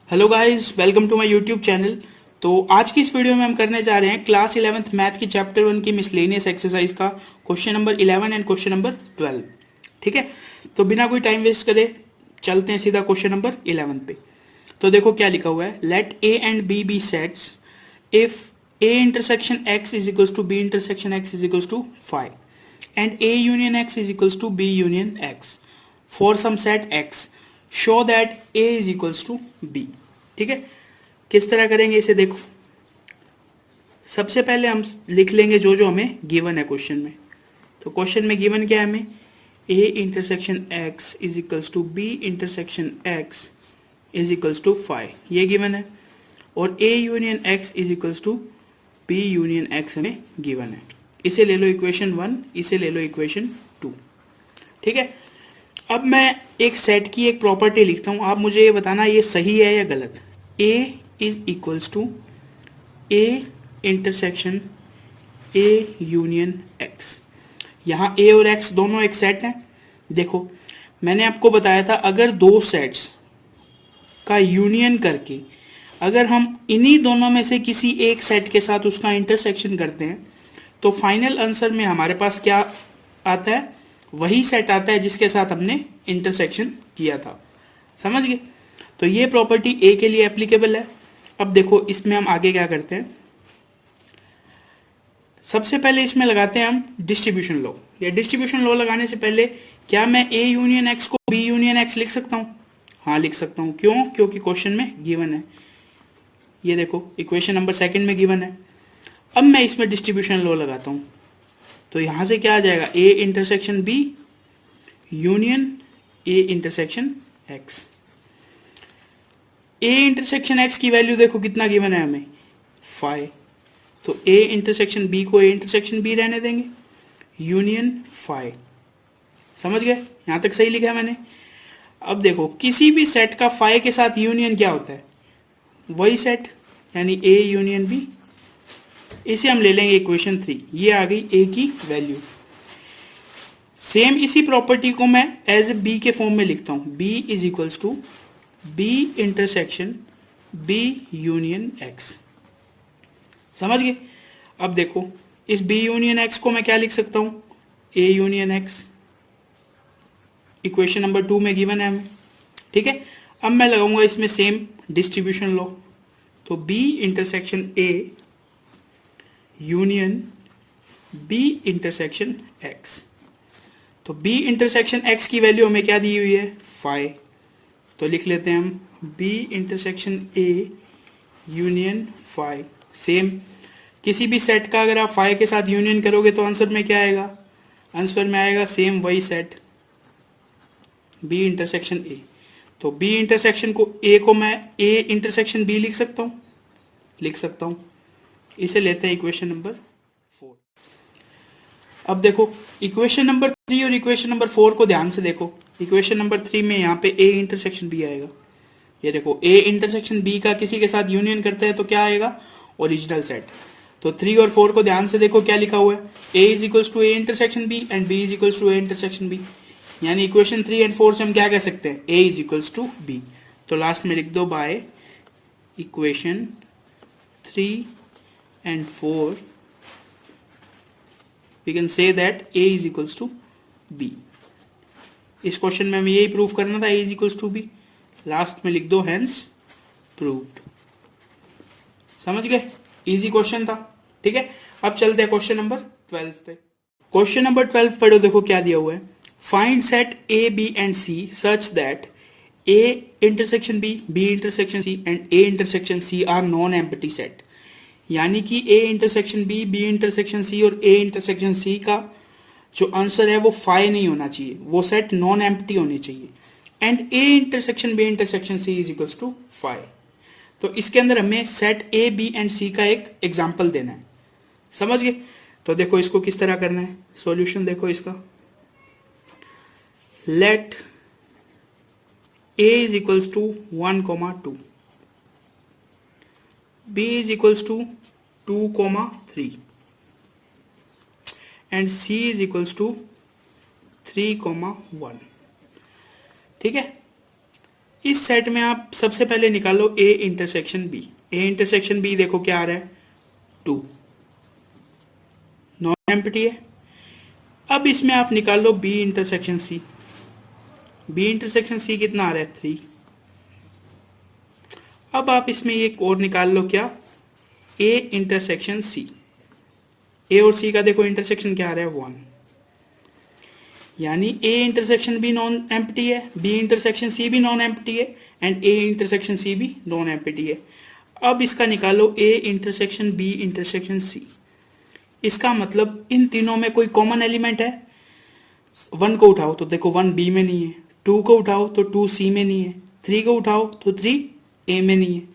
Hello guys, welcome to my YouTube channel. तो आज की इस वीडियो में हम करने जा रहे हैं क्लास 11th मैथ की चैप्टर 1 की मिसलेनियस एक्सरसाइज का question number 11 and question number 12। ठीक है, तो बिना कोई टाइम वेस्ट करे चलते हैं सीधा क्वेश्चन नंबर 11 पे। तो देखो क्या लिखा हुआ है, let A and B be sets if A intersection X is equals to B intersection X is equals to 5 and A union X is equals to B union X for some set X show that A is equals to B. ठीक है, किस तरह करेंगे इसे देखो। सबसे पहले हम लिख लेंगे जो जो हमें गिवन है क्वेश्चन में। तो क्वेश्चन में गिवन क्या है हमें, A intersection X is equals to B intersection X is equals to 5, ये गिवन है। और A union X is equals to B union X हमें गिवन है। इसे ले लो इक्वेशन 1, इसे ले लो इक्वेशन 2। ठीक है, अब मैं एक सेट की एक प्रॉपर्टी लिखता हूँ, आप मुझे ये बताना ये सही है या गलत। A is equals to A intersection A union X. यहाँ ए और एक्स दोनों एक सेट हैं। देखो मैंने आपको बताया था, अगर दो सेट्स का यूनियन करके अगर हम इन्हीं दोनों में से किसी एक सेट के साथ उसका इंटरसेक्शन करते हैं तो फाइनल आंसर में हमारे पास क्या आता है, वही सेट आता है जिसके साथ हमने इंटरसेक्शन किया था। समझ गए? तो ये प्रॉपर्टी ए के लिए एप्लीकेबल है। अब देखो इसमें हम आगे क्या करते हैं, सबसे पहले इसमें लगाते हैं हम डिस्ट्रीब्यूशन लॉ। या डिस्ट्रीब्यूशन लॉ लगाने से पहले क्या मैं ए यूनियन एक्स को बी यूनियन एक्स लिख सकता हूँ? हाँ लिख सकता हूँ। क्यों? क्योंकि क्वेश्चन में गिवन है। ये देखो इक्वेशन नंबर 2 में गिवन है। अब मैं इसमें डिस्ट्रीब्यूशन लॉ लगाता हूँ तो यहां से क्या आ जाएगा, A intersection B union A intersection X. A intersection X की वैल्यू देखो कितना गिवन है हमें, 5। तो ए इंटरसेक्शन बी को ए इंटरसेक्शन बी रहने देंगे, यूनियन 5। समझ गए? यहां तक सही लिखा है मैंने। अब देखो किसी भी सेट का 5 के साथ यूनियन क्या होता है, वही सेट, यानी ए यूनियन बी। इसे हम ले लेंगे इक्वेशन 3। ये आ गई ए की वैल्यू। सेम इसी प्रॉपर्टी को मैं एज ए बी के फॉर्म में लिखता हूं, B is equals to B intersection B union X. समझ गए? अब देखो इस बी यूनियन एक्स को मैं क्या लिख सकता हूं, ए यूनियन एक्स। इक्वेशन नंबर 2 में गिवन है हमें। ठीक है, अब मैं लगाऊंगा इसमें सेम डिस्ट्रीब्यूशन लॉ। तो B intersection A union B intersection X. तो बी इंटरसेक्शन एक्स की वैल्यू हमें क्या दी हुई है, 5। तो लिख लेते हैं हम B intersection A union 5। Same किसी भी सेट का अगर आप 5 के साथ यूनियन करोगे तो आंसर में क्या आएगा, आंसर में आएगा सेम वही सेट, बी इंटरसेक्शन ए। तो बी इंटरसेक्शन को ए को मैं ए इंटरसेक्शन बी लिख सकता हूँ, लिख सकता हूँ। इसे लेते हैं इक्वेशन नंबर 4। अब देखो इक्वेशन नंबर 3 और इक्वेशन नंबर 4 को ध्यान से देखो। इक्वेशन नंबर 3 में यहाँ पे ए इंटरसेक्शन बी आएगा। ये देखो ए इंटरसेक्शन बी का किसी के साथ यूनियन करते हैं तो क्या आएगा, ओरिजिनल सेट। तो 3 और 4 को ध्यान से देखो क्या लिखा हुआ है, A is equals to A intersection B and B is equals to A intersection B. यानी इक्वेशन 3 एंड 4 से हम क्या कह सकते हैं, A is equals to B. तो लास्ट में लिख दो by equation 3 and 4 we can say that a is equals to b। इस क्वेश्चन में हमें यही प्रूव करना था, a is equals to b। Last में लिख दो hence proved। समझ गए? इजी क्वेश्चन था। ठीक है, अब चलते हैं क्वेश्चन नंबर 12 पे। क्वेश्चन नंबर 12 पढ़ो, देखो क्या दिया हुआ है, find set A B and C such that A intersection B intersection C and A intersection C are non empty set. यानी कि A intersection B intersection C और ए इंटरसेक्शन सी का जो आंसर है वो 5 नहीं होना चाहिए, वो सेट नॉन एम्प्टी होने चाहिए। And A intersection B intersection C is equals to 5। तो इसके अंदर हमें set A B and C का एक एग्जाम्पल देना है। समझ गए? तो देखो इसको किस तरह करना है, सॉल्यूशन देखो इसका। Let A is equals to 1,2, b is equals to 2,3 and c is equals to 3,1। ठीक है, इस सेट में आप सबसे पहले निकालो A intersection B. A intersection B देखो क्या आ रहा है, 2, नॉन एम्प्टी है। अब इसमें आप निकालो B intersection C. B intersection C कितना आ रहा है, 3। अब आप इसमें एक और निकाल लो, क्या, ए इंटरसेक्शन सी। ए और सी का देखो इंटरसेक्शन क्या आ रहा है, 1। यानी A intersection B non empty है, बी इंटरसेक्शन सी भी नॉन एम्प्टी है, एंड ए इंटरसेक्शन सी भी नॉन एम्प्टी है। अब इसका निकालो A intersection B intersection C. इसका मतलब इन तीनों में कोई कॉमन एलिमेंट है। 1 को उठाओ तो देखो 1 बी में नहीं है, 2 को उठाओ तो 2 सी में नहीं है, 3 को उठाओ तो 3 ए में नहीं है।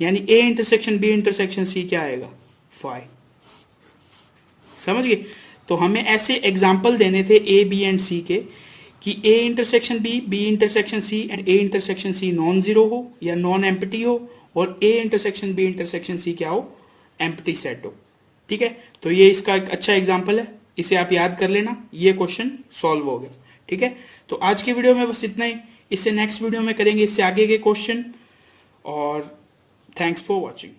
यानी A intersection B intersection C क्या आएगा, 5। समझ गए। तो हमें ऐसे एग्जाम्पल देने थे ए बी एंड सी के, कि A intersection B, B intersection C and A intersection C non zero हो या नॉन एम्प्टी हो, और A intersection B intersection C क्या हो, एम्प्टी सेट हो। ठीक है, तो ये इसका एक अच्छा एग्जाम्पल है, इसे आप याद कर लेना, ये क्वेश्चन सॉल्व हो गया। ठीक है, तो आज की वीडियो में बस इतना ही। इससे नेक्स्ट वीडियो में करेंगे इससे आगे के क्वेश्चन, और थैंक्स फॉर वॉचिंग।